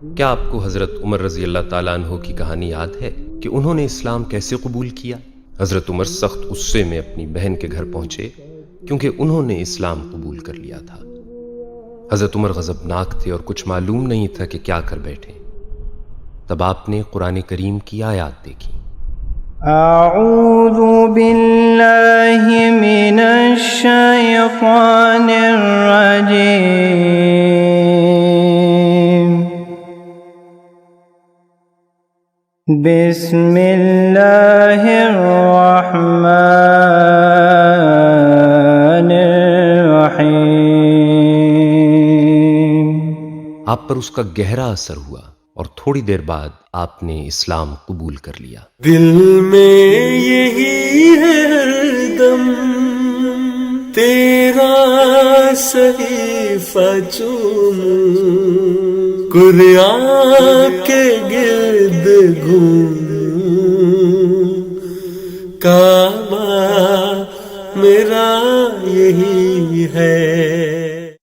کیا آپ کو حضرت عمر رضی اللہ تعالیٰ عنہ کی کہانی یاد ہے کہ انہوں نے اسلام کیسے قبول کیا؟ حضرت عمر سخت غصے میں اپنی بہن کے گھر پہنچے کیونکہ انہوں نے اسلام قبول کر لیا تھا۔ حضرت عمر غضبناک تھے اور کچھ معلوم نہیں تھا کہ کیا کر بیٹھے۔ تب آپ نے قرآن کریم کی آیات دیکھی۔ اعوذ باللہ من الشیطان الرجیم، بسم اللہ الرحمن الرحیم۔ آپ پر اس کا گہرا اثر ہوا اور تھوڑی دیر بعد آپ نے اسلام قبول کر لیا۔ دل میں یہی ہے ہر دم تیرا صحیفہ چوموں، قرآن کے گرد گھوموں، کعبہ میرا یہی ہے۔